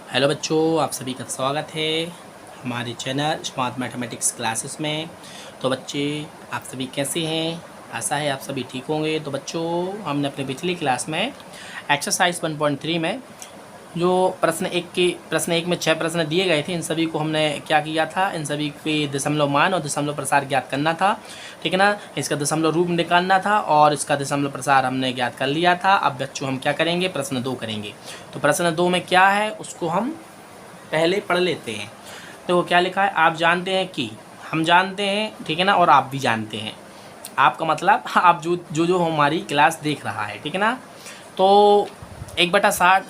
Hello बच्चों, आप सभी का स्वागत है हमारे चैनल स्मार्ट मैथमेटिक्स क्लासेस में। तो बच्चे, आप सभी कैसे हैं? आशा है आप सभी ठीक होंगे। तो बच्चों, हमने अपने पिछली क्लास में एक्सरसाइज 1.3 में जो प्रश्न एक में 6 प्रश्न दिए गए थे, इन सभी को हमने क्या किया था, इन सभी के दशमलव मान और दशमलव प्रसार ज्ञात करना था। ठीक है ना, इसका दशमलव रूप निकालना था और इसका दशमलव प्रसार हमने ज्ञात कर लिया था। अब बच्चों हम क्या करेंगे, प्रश्न 2 करेंगे। तो प्रश्न 2 में क्या है उसको हम पहले पढ़ लेते हैं। तो क्या लिखा है, आप जानते हैं कि, हम जानते हैं, ठीक है ना, और आप भी जानते हैं। आपका मतलब आप जो हमारी क्लास देख रहा है, ठीक है ना। तो 1/60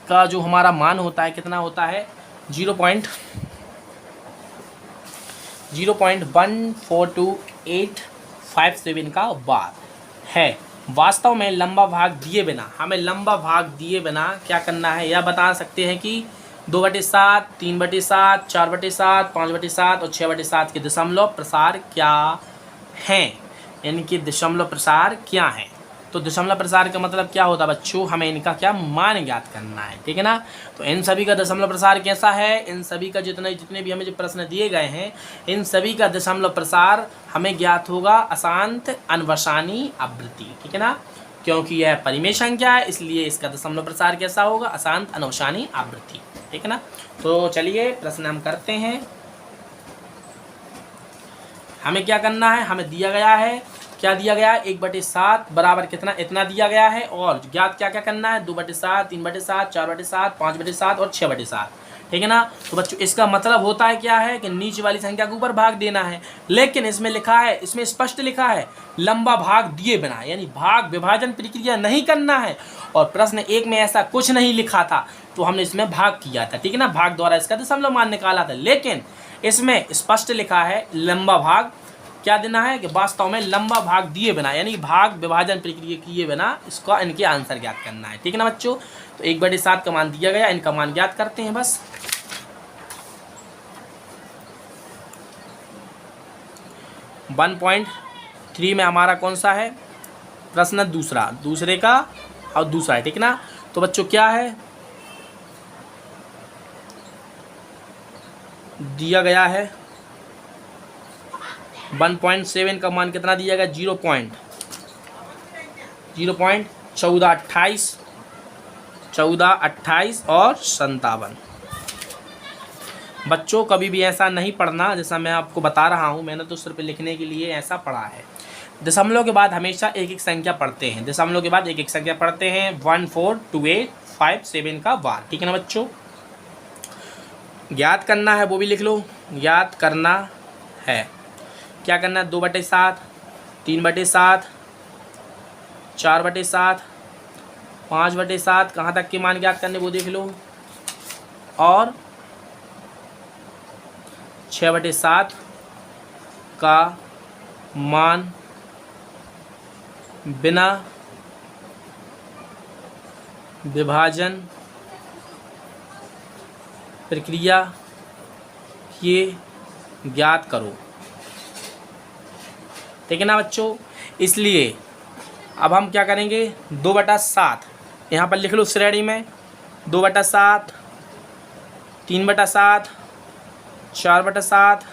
का जो हमारा मान होता है कितना होता है, 0.0142857 का बार है। वास्तव में लंबा भाग दिए बिना, हमें लंबा भाग दिए बिना क्या करना है, यह बता सकते हैं कि 2/7, 3/7, 4/7, 5/7 और 6/7 के दशमलव प्रसार क्या हैं, यानी कि दशमलव प्रसार क्या हैं। तो दशमलव प्रसार का मतलब क्या होता है बच्चों, हमें इनका क्या मान ज्ञात करना है, ठीक है ना। तो इन सभी का दशमलव प्रसार कैसा है, इन सभी का जितने भी हमें जो प्रश्न दिए गए हैं, इन सभी का दशमलव प्रसार हमें ज्ञात होगा अशांत अनवसानी आवृत्ति, ठीक है ना। क्योंकि यह परिमेय संख्या है, इसलिए इसका दशमलव प्रसार कैसा होगा, अशांत अनवसानी आवृत्ति, ठीक है ना। तो चलिए प्रश्न हम करते हैं। हमें क्या करना है, हमें दिया गया है, क्या दिया गया है, 1/7 बराबर कितना, इतना दिया गया है। और ज्ञात क्या क्या करना है, 2/7, 3/7, 4/7, 5/7 और 6/7, ठीक है ना। तो बच्चों इसका मतलब होता है क्या है कि नीचे वाली संख्या के ऊपर भाग देना है। लेकिन इसमें लिखा है, इसमें स्पष्ट लिखा है लंबा भाग दिए बिना, यानी भाग विभाजन प्रक्रिया नहीं करना है। और प्रश्न 1 में ऐसा कुछ नहीं लिखा था, तो हमने इसमें भाग किया था, ठीक है ना, भाग द्वारा इसका दशमलव मान निकाला था। लेकिन इसमें स्पष्ट लिखा है लंबा भाग क्या देना है, कि वास्तव में लंबा भाग दिए बिना, यानी भाग विभाजन प्रक्रिया किए बिना इसका इनके आंसर ज्ञात करना है, ठीक है ना बच्चों। तो 1/7 का मान दिया गया, इनका मान ज्ञात करते हैं बस। 1.3 में हमारा कौन सा है प्रश्न, दूसरे का और दूसरा है, ठीक है ना। तो बच्चों क्या है दिया गया है, 1.7 का मान कितना दिया गया, 0.1428 और 57। बच्चों कभी भी ऐसा नहीं पढ़ना, जैसा मैं आपको बता रहा हूँ, मैंने तो सिर्फ लिखने के लिए ऐसा पढ़ा है। दशमलव के बाद हमेशा एक एक संख्या पढ़ते हैं, दशमलव के बाद एक एक संख्या पढ़ते हैं। 14285 का बार, ठीक है ना बच्चों। ज्ञात करना है, वो भी लिख लो, ज्ञात करना है, क्या करना है, 2/7, 3/7, 4/7, 5/7, कहाँ तक के मान ज्ञात करने वो देख लो, और 6/7 का मान बिना विभाजन प्रक्रिया किए ज्ञात करो, ठीक है ना बच्चों। इसलिए अब हम क्या करेंगे, 2/7 यहाँ पर लिख लो श्रेणी में, 2/7, 3/7, 4/7,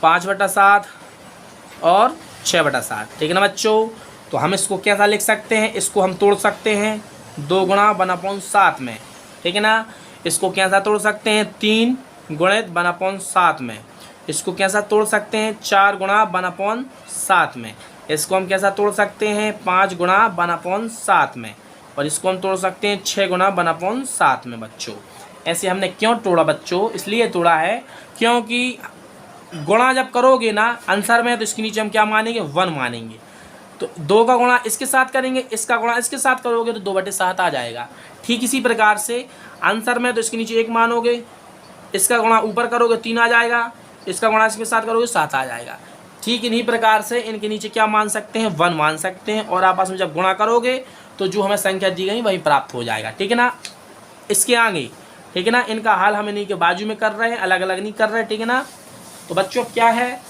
5/7 और 6/7, ठीक है ना बच्चों। तो हम इसको कैसा लिख सकते हैं, इसको हम तोड़ सकते हैं 2 गुणा 1/7 में, ठीक है ना। इसको कैसा तोड़ सकते हैं, 3 गुणित 1/7 में। इसको कैसा तोड़ सकते हैं, 4 गुणा 1/7 में। इसको हम कैसा तोड़ सकते हैं, 5 गुणा 1/7 में। और इसको हम तोड़ सकते हैं 6 गुणा 1/7 में बच्चों। ऐसे हमने क्यों तोड़ा बच्चों, इसलिए तोड़ा है क्योंकि गुणा जब करोगे ना आंसर में, तो इसके नीचे हम क्या मानेंगे, 1 मानेंगे। तो 2 का गुणा इसके साथ करेंगे, इसका गुणा इसके साथ करोगे तो 2/7 आ जाएगा। ठीक इसी प्रकार से आंसर में तो इसके नीचे 1 मानोगे, इसका गुणा ऊपर करोगे 3 आ जाएगा, इसका गुणा इसके साथ करोगे 7 आ जाएगा। ठीक इन्हीं प्रकार से इनके नीचे क्या मान सकते हैं, 1 मान सकते हैं। और आपस में जब गुणा करोगे तो जो हमें संख्या दी गई वही प्राप्त हो जाएगा, ठीक है ना। इसके आगे, ठीक है ना, इनका हाल हम इन्हीं के बाजू में कर रहे हैं, अलग अलग नहीं कर रहे, ठीक है ना। तो बच्चों क्या है,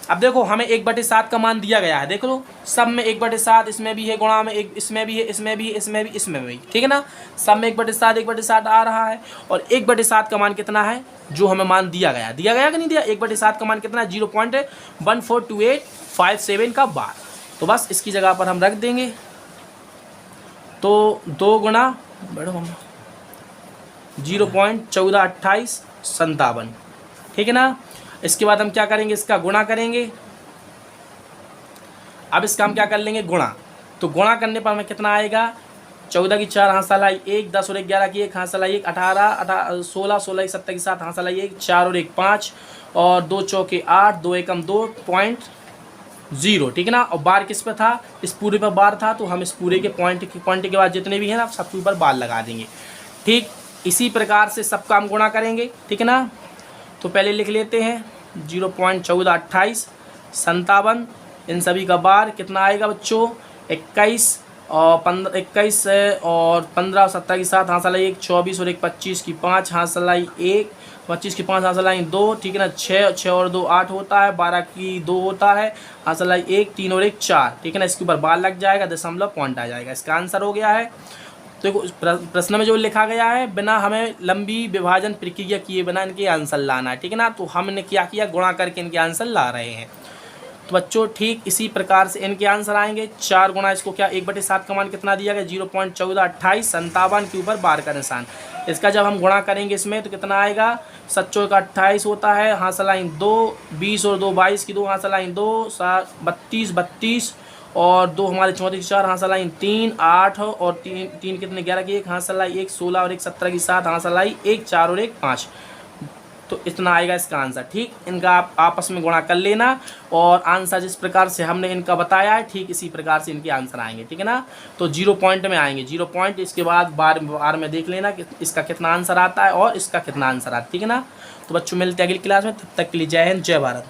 अब देखो हमें 1/7 का मान दिया गया है, देख लो सब में 1/7, इसमें भी है गुणा में एक, इसमें भी है, इसमें भी है, इसमें भी, इसमें भी, ठीक है ना। सब में 1/7 आ रहा है और 1/7 का मान कितना है जो हमें मान दिया गया कि नहीं दिया। 1/7 का मान कितना है 0.142857 का बार। तो बस इसकी जगह पर हम रख देंगे, तो 2 गुणा बैठो मम्मा 0.142857, ठीक है ना। इसके बाद हम क्या करेंगे, इसका गुणा करेंगे। अब इसका हम क्या कर लेंगे गुणा, तो गुणा करने पर हमें कितना आएगा 14 की 4 हाथ सलाई 1, 10 और 11 की 1 हाथ सलाई 1, 18 16 16 की 17 की 7 हाथ सलाई 1, 4 और 1 5 और 2 चौके 8, 2 एकम 2.0, ठीक है ना। और बार किस पे था, इस पूरे पर बार था, तो हम इस पूरे के पॉइंट के बाद जितने भी हैं ना सबके ऊपर बार लगा देंगे। ठीक इसी प्रकार से सबका हम गुणा करेंगे, ठीक है ना। तो पहले लिख लेते हैं 0.142857, इन सभी का बार कितना आएगा बच्चों 21 और 21 और 15 और 17 की 7 हाथ सलाई 1, 24 और 1 25 की 5 हाथ सलाई 1, 25 की 5 हाथ सलाई 2, ठीक है ना। 6 और 2 8 होता है, 12 की 2 होता है, हाथ सलाई 1, 3 और 1 4, ठीक है ना। इसके ऊपर बार लग जाएगा, दशमलव पॉइंट आ जाएगा। इसका आंसर हो गया है। तो देखो प्रश्न में जो लिखा गया है बिना हमें लंबी विभाजन प्रक्रिया किए बिना इनके आंसर लाना है, ठीक है ना। तो हमने क्या किया गुणा करके इनके आंसर ला रहे हैं। तो बच्चों ठीक इसी प्रकार से इनके आंसर आएंगे। 4 गुणा इसको क्या 1/7 का मान कितना दिया गया 0.142857 के ऊपर बार का निशान। इसका जब हम गुणा करेंगे इसमें तो कितना आएगा 7 का 28 होता है, हाथ सलाई 2, 20 और 2 22 की 2 हाथ सलाई 2, 32 और 2 हमारे 34 की 4 हाथ सलाई 3, 8 और 3 कितने 11 की 1 हाथ सलाई 1, 16 और 1 17 की 7 हाथ सलाई 1, 4 और 1 5। तो इतना आएगा इसका आंसर। ठीक इनका आप आपस में गुणा कर लेना और आंसर जिस प्रकार से हमने इनका बताया है ठीक इसी प्रकार से इनके आंसर आएंगे, ठीक है ना। तो 0 पॉइंट में आएंगे, 0 पॉइंट, इसके बाद बार में देख लेना कि इसका कितना आंसर आता है और इसका कितना आंसर आता है, ठीक है ना। तो बच्चों मिलते हैं अगली क्लास में, तब तक के लिए जय हिंद जय भारत।